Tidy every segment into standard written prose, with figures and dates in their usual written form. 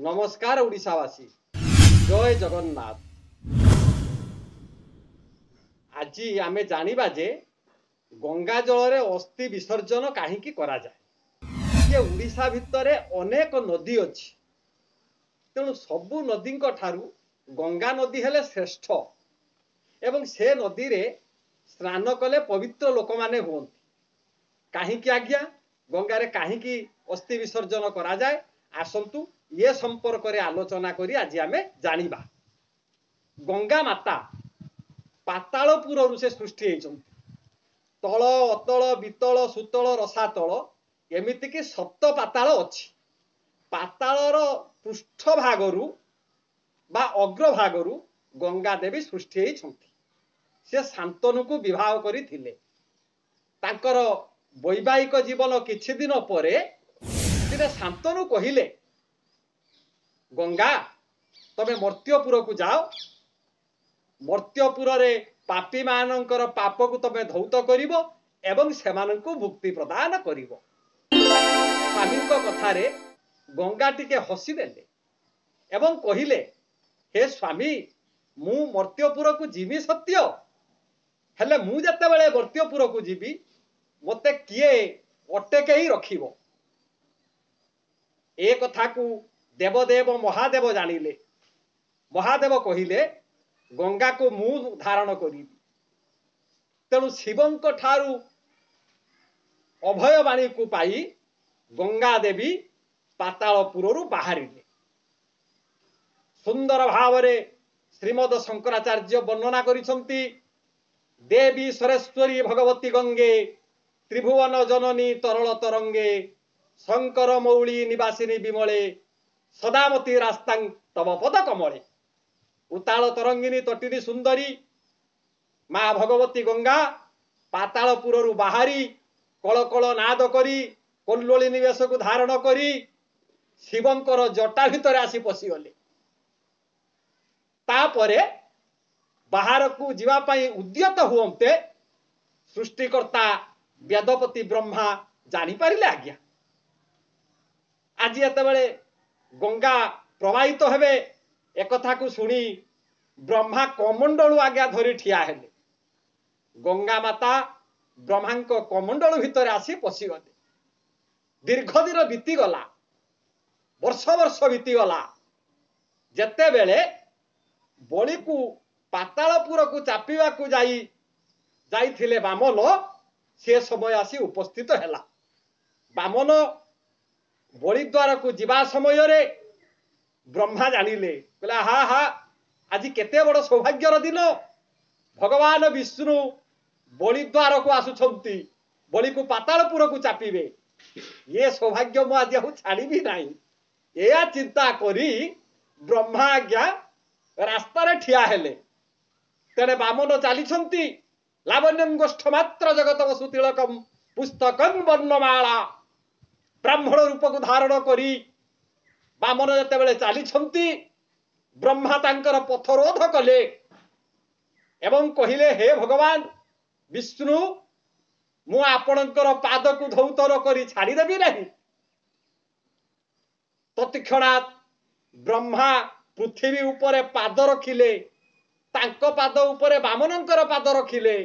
नमस्कार ओडिशावासी जय जगन्नाथ। आज आम जानिबा जे गंगा जल अस्थि विसर्जन कहीं करा जाए। ये ओडिशा भितरे अनेक नदी अच्छी, तेणु सबु नदी ठारू गंगा नदी हेले श्रेष्ठ एवं से नदी रे स्नान कले पवित्र लोक माने हुअन्ति। कहीं आज्ञा गंगारे कहीं अस्थि विसर्जन करा जाए, आसंतु ये संपर्क रे आलोचना करी आज आमे जानिबा। गंगा माता पातालपुर से सृष्टि होइछन्ति। तल अतल वितल सुतल रसातल एमिति कि सप्त पाताल अछि। पातालर पृष्ठ भागरु बा अग्र भागरु गंगा देवी सृष्टि होइछन्ति। से शांतनु को विवाह करिथिले। तांकर वैवाहिक जीवन किछि दिन परे दिने शांतनु कहिले, गंगा तमे मर्त्यपुर को जाओ, मर्त्यपुर रे पापी मानकर पाप को तमे धौत करिवो एवं सेमानंकु मुक्ति प्रदान करिवो। स्वामी कथा रे गंगा टिके हसी देले एवं कहिले, हे स्वामी मु मर्त्यपुर को जीवी सत्य, हेले मु जते बेले मर्त्यपुर को जीवी मते किए अटेके ही रखिवो। ए कथा को देवदेव महादेव जानिले। महादेव कहिले, गंगा को मु धारण करी। तेणु शिवंक ठारू अभय बाणी को पाई गंगा देवी पातालपुरु बाहरिले। सुंदर भावरे श्रीमद शंकराचार्य वर्णना करिसंती। देवी सरस्वती भगवती गंगे त्रिभुवन जननी तरल तरंगे शंकर मौली निवासिनी विमले सदामती रास्तां तव पद कमले। उताल तरंगिनी तटिनी सुंदरी माँ भगवती गंगा पातालपुरु बाहरी कल कल नाद करी कल्लोली निवेश को धारण करी शिवंकर जटा भितर आसी पशिगले। तापरे बाहर को जीवा पाई उद्यत हुअन्ते सृष्टिकर्ता वेदपति ब्रह्मा जानी पारिले। आज्ञा आज एतबेले गंगा प्रवाहित हेबे एकथा को सुनी ब्रह्मा कमंडलु आज्ञा धरी ठिया हेले। गंगा माता ब्रह्मांक कमंडल भितर आसी पशिगले। दीर्घ दिन बीतीगला, वर्ष वर्ष बीतीगला। जेते बेले बलि को पातालपुर को चापिवा को जाइथिले बामन, से समय आसी उपस्थित हेला। बामन बलिद्वार को जीवा समय रे ब्रह्मा जानिले, कहला हा हा आज केते बड़ सौभाग्यर दिन, भगवान विष्णु बलिद्वार को आसुछंती, बलि को पातालपुर को चापिबे। ये सौभाग्य मु आज छाड़ी भी नहीं। या चिंता करी ब्रह्मा आज्ञा रास्ता रे ठिया हेले। तेरे बामन चली लावण्यम गोष्ठ मात्र जगत वसु तिलकम पुस्तकं वर्णमाला। ब्राह्मण रूप को धारण करी बामन जते बेले चली ब्रह्मा तांकर पथरोध कले एवं कहिले, हे भगवान विष्णु मु आपणकर पाद को धौतर करी छाड़ी देबी नहीं। तत्क्षणात् ब्रह्मा पृथ्वी उपरे पाद रखिले, तांको पाद उपरे बामनंकर पाद रखिले।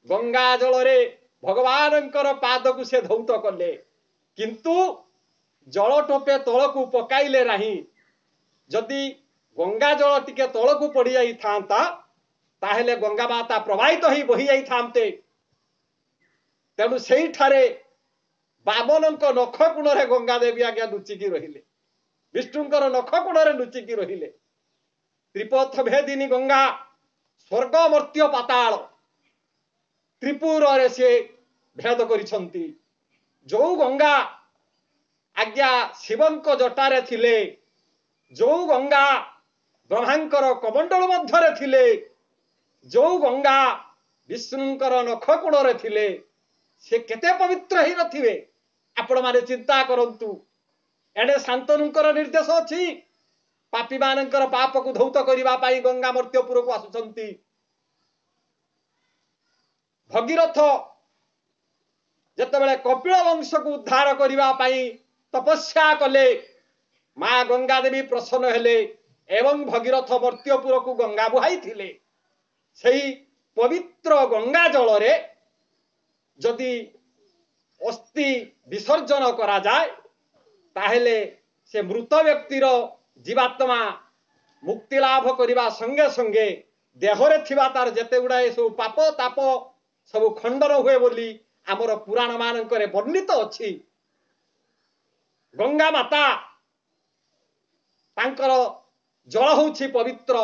गंगा जल रे भगवानंकर पाद को से धौत कले, किंतु जल टोपे तल को पकाइले नहीं। जदि गंगा जल टिके तल को पड़ी जाई थांता ताहेले गंगा माता प्रवाहित ही बही जाई थांते। तेणु सेही ठारे बामनंक नख कुण रे गंगा देवी आज्ञा लुचिकी रहिले, विष्णुंकर नख कुण रे लुचिकी रहिले। त्रिपथ भेदिनी गंगा स्वर्ग मर्त्य पाताल त्रिपुर रे से भेद करिसंती। जो गंगा आज्ञा शिवंक जटारे थिले, जो गंगा ब्रह्मांकर कमंडल मध्यरे थिले, जो गंगा विष्णुंकर नख कुणरे थिले, से केते पवित्र ही नथिबे आपण माने चिंता करंतु। एडे शांतनुंकर निर्देश अछि, पापी मानकर पाप को धौत करिबा पाई गंगा मर्त्यपुर को आसुचंती। भगीरथ जतेबेले कपिल वंश को उद्धार करिबा पाई तपस्या कले, माँ गंगा देवी प्रसन्न हेले एवं भगीरथ मर्त्यपुर को गंगा बुहाई थिले। सही पवित्र गंगा जल रे जदि अस्थि विसर्जन करा जाए ताहेले से मृत व्यक्तिर जीवात्मा मुक्ति लाभ करने संगे संगे देहरे थिबा तार जेते गुड़ाए सब पाप ताप सब खंडन हुए बोली आमर पुराण मानकरे वर्णित अछि। गंगा माता तांकर जल होछि पवित्र,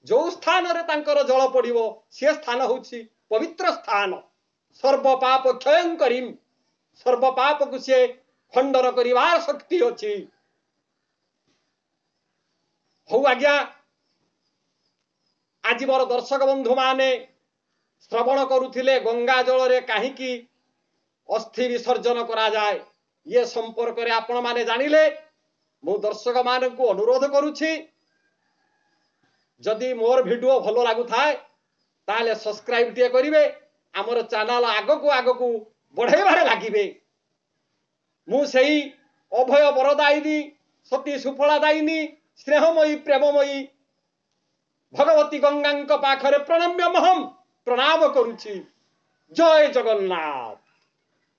जो स्थान रे तांकर जल पड़िबो से स्थान होछि पवित्र स्थान। सर्व पाप क्षय करीम, सर्व पाप को से खंडन करिवार शक्ति अछि। हौ आज्ञा आज मोर दर्शक बंधु माने श्रवण करुथिले गंगा जल रे काहीकि अस्थि विसर्जन करा जाए ये संपर्क रे आपण माने जानिले मु दर्शक मान को अनुरोध करुछि जदि मोर वीडियो भलो लागु थाए ताले सब्सक्राइब टिए करिवे, हमर चैनल आगो को बढ़ाइबारे लागिबे। मु सेही अभय वरदायिनी सती सुफलादायिनी स्नेहमयी प्रेममयी भगवती गंगा पाखरे प्रणम्य महम प्रणाम करुछि। जय जगन्नाथ।